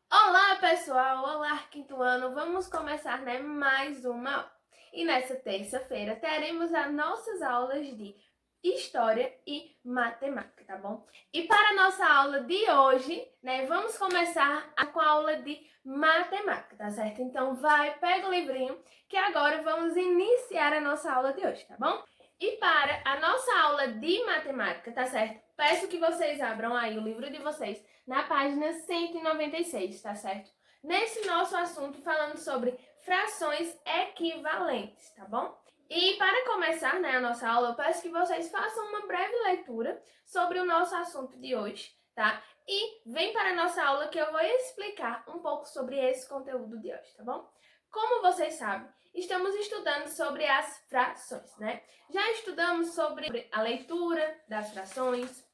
Olá, pessoal! Olá, quinto ano! Vamos começar, mais uma aula. E nessa terça-feira teremos as nossas aulas de História e Matemática, tá bom? E para a nossa aula de hoje, vamos começar com a aula de Matemática, tá certo? Então pega o livrinho, que agora vamos iniciar a nossa aula de hoje, tá bom? E para a nossa aula de Matemática, tá certo? Peço que vocês abram aí o livro de vocês na página 196, tá certo? Nesse nosso assunto falando sobre frações equivalentes, tá bom? E para começar, a nossa aula, eu peço que vocês façam uma breve leitura sobre o nosso assunto de hoje, tá? E vem para a nossa aula que eu vou explicar um pouco sobre esse conteúdo de hoje, tá bom? Como vocês sabem, estamos estudando sobre as frações, né? Já estudamos sobre a leitura das frações,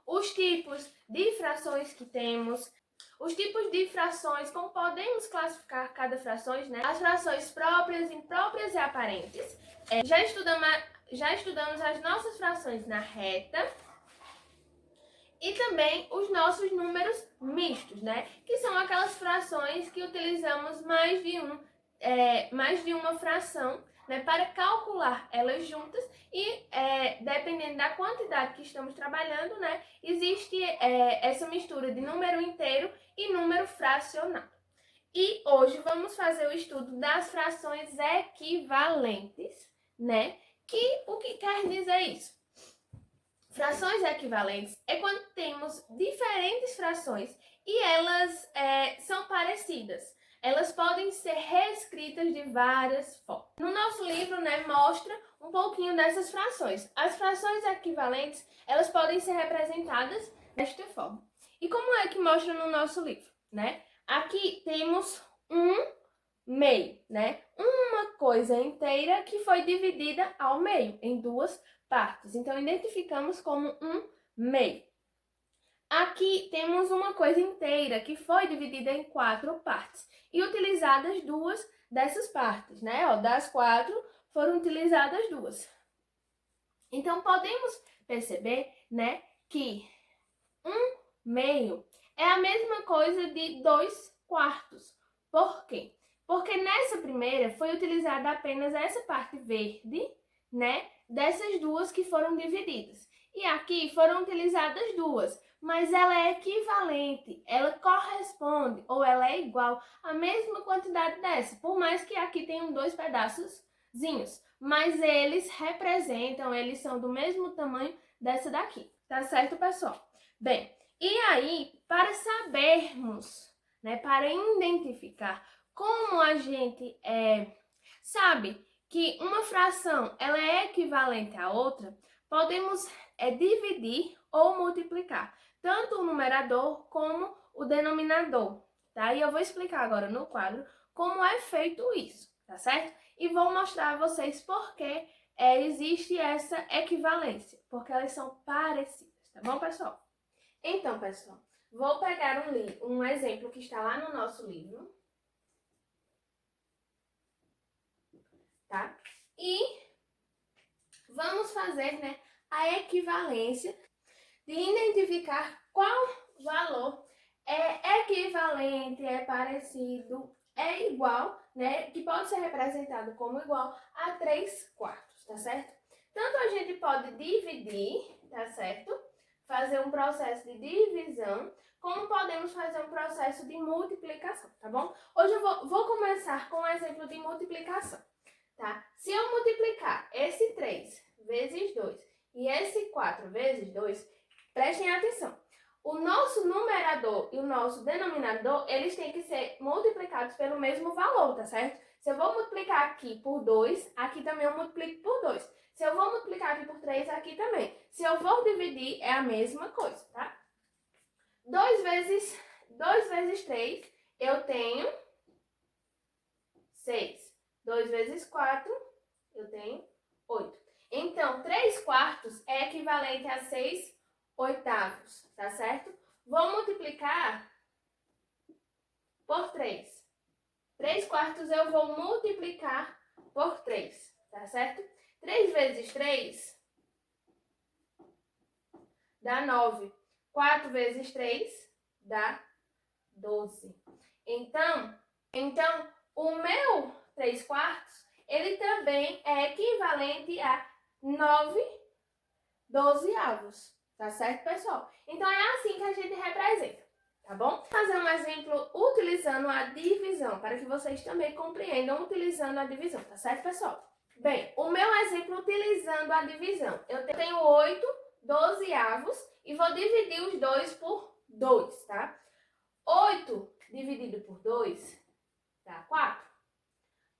os tipos de frações que temos, os tipos de frações, como podemos classificar cada frações, né? As frações próprias, impróprias e aparentes. Já estudamos as nossas frações na reta e também os nossos números mistos, né? Que são aquelas frações que utilizamos mais de uma fração, né, para calcular elas juntas e dependendo da quantidade que estamos trabalhando, né, existe essa mistura de número inteiro e número fracionado. E hoje vamos fazer o estudo das frações equivalentes, né? O que quer dizer isso? Frações equivalentes é quando temos diferentes frações e elas são parecidas. Elas podem ser reescritas de várias formas. No nosso livro, mostra um pouquinho dessas frações. As frações equivalentes, elas podem ser representadas desta forma. E como é que mostra no nosso livro, né? Aqui temos um meio, né? Uma coisa inteira que foi dividida ao meio, em duas partes. Então, identificamos como um meio. Aqui temos uma coisa inteira que foi dividida em quatro partes e utilizadas duas dessas partes, né? Ó, das quatro foram utilizadas duas. Então, podemos perceber, né, que um meio é a mesma coisa de 2/4. Por quê? Porque nessa primeira foi utilizada apenas essa parte verde, né, dessas duas que foram divididas. E aqui foram utilizadas duas, mas ela é equivalente, ela corresponde ou ela é igual à mesma quantidade dessa, por mais que aqui tenham dois pedaçozinhos, mas eles representam, eles são do mesmo tamanho dessa daqui, tá certo, pessoal? Bem, e aí, para sabermos, né, para identificar como a gente sabe que uma fração ela é equivalente à outra, podemos dividir ou multiplicar tanto o numerador como o denominador, tá? E eu vou explicar agora no quadro como é feito isso, tá certo? E vou mostrar a vocês por que existe essa equivalência, porque elas são parecidas, tá bom, pessoal? Então, pessoal, vou pegar um exemplo que está lá no nosso livro, tá? E vamos fazer, a equivalência de identificar qual valor é equivalente, é parecido, é igual, né? Que pode ser representado como igual a 3/4, tá certo? Tanto a gente pode dividir, tá certo? Fazer um processo de divisão, como podemos fazer um processo de multiplicação, tá bom? Hoje eu vou começar com um exemplo de multiplicação, tá? Se eu multiplicar esse 3 vezes 2 e esse 4 vezes 2, prestem atenção. O nosso numerador e o nosso denominador, eles têm que ser multiplicados pelo mesmo valor, tá certo? Se eu vou multiplicar aqui por 2, aqui também eu multiplico por 2. Se eu vou multiplicar aqui por 3, aqui também. Se eu vou dividir, é a mesma coisa, tá? 2 vezes 3, eu tenho 6. 2 vezes 4, eu tenho 8. Então, 3/4 é equivalente a 6/8, tá certo? Vou multiplicar por 3. 3/4 eu vou multiplicar por 3, tá certo? 3 vezes 3 dá 9. 4 vezes 3 dá 12. Então, o meu 3/4, ele também é equivalente a 9/12. Tá certo, pessoal? Então, é assim que a gente representa, tá bom? Vou fazer um exemplo utilizando a divisão, para que vocês também compreendam utilizando a divisão, tá certo, pessoal? Bem, o meu exemplo utilizando a divisão, eu tenho 8/12 e vou dividir os dois por 2, tá? 8 dividido por 2 dá 4.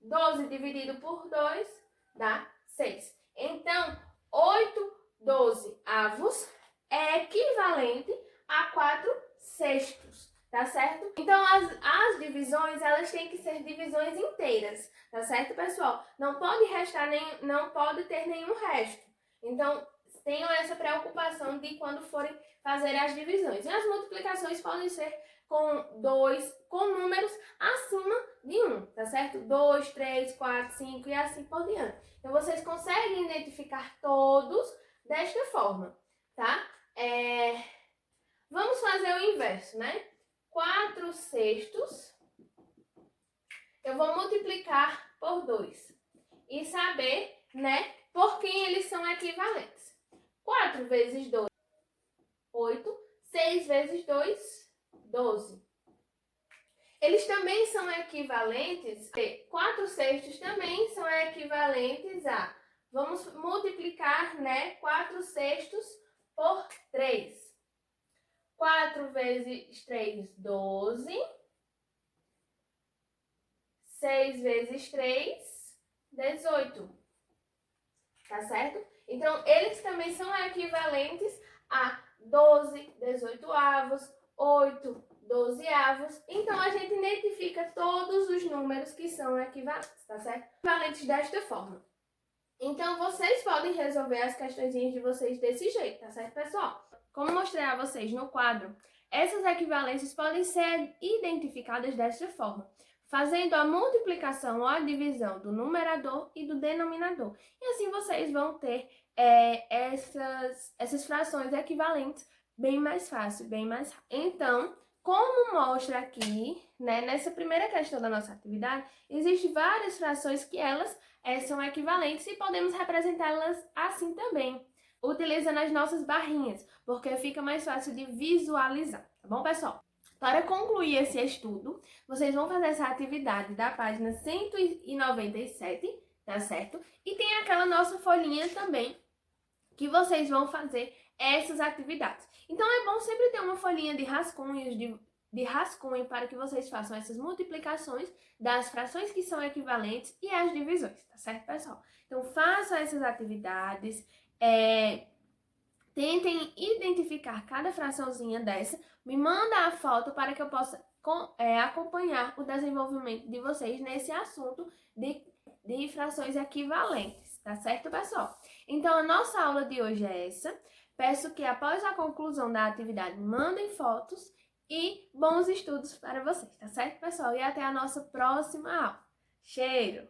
12 dividido por 2 dá 6. Então, 8/12 é equivalente a 4/6, tá certo? Então, as divisões, elas têm que ser divisões inteiras, tá certo, pessoal? Não pode restar não pode ter nenhum resto. Então, tenham essa preocupação de quando forem fazer as divisões. E as multiplicações podem ser com números acima de 1, tá certo? 2, 3, 4, 5 e assim por diante. Então, vocês conseguem identificar todos desta forma, tá? Vamos fazer o inverso, né? 4/6 eu vou multiplicar por 2 e saber, né, por quem eles são equivalentes. 4 vezes 2, 8. 6 vezes 2, 12. Eles também são equivalentes, 4/6 também são equivalentes a, vamos multiplicar, né, 4/6 por 3. 4 vezes 3, 12. 6 vezes 3, 18. Tá certo? Então, eles também são equivalentes a 12/18, 8/12. Então, a gente identifica todos os números que são equivalentes, tá certo? Equivalentes desta forma. Então, vocês podem resolver as questõezinhas de vocês desse jeito, tá certo, pessoal? Como mostrei a vocês no quadro, essas equivalências podem ser identificadas desta forma, fazendo a multiplicação ou a divisão do numerador e do denominador. E assim vocês vão ter essas frações equivalentes bem mais fácil, bem mais rápido. Então, como mostra aqui, né, nessa primeira questão da nossa atividade, existem várias frações que elas são equivalentes e podemos representá-las assim também, utilizando as nossas barrinhas, porque fica mais fácil de visualizar, tá bom, pessoal? Para concluir esse estudo, vocês vão fazer essa atividade da página 197, tá certo? E tem aquela nossa folhinha também, que vocês vão fazer essas atividades. Então, é bom sempre ter uma folhinha de rascunhos, de rascunho, para que vocês façam essas multiplicações das frações que são equivalentes e as divisões, tá certo, pessoal? Então, façam essas atividades, tentem identificar cada fraçãozinha dessa, me manda a foto para que eu possa acompanhar o desenvolvimento de vocês nesse assunto de frações equivalentes, tá certo, pessoal? Então, a nossa aula de hoje é essa. Peço que após a conclusão da atividade, mandem fotos e bons estudos para vocês, tá certo, pessoal? E até a nossa próxima aula. Cheiro!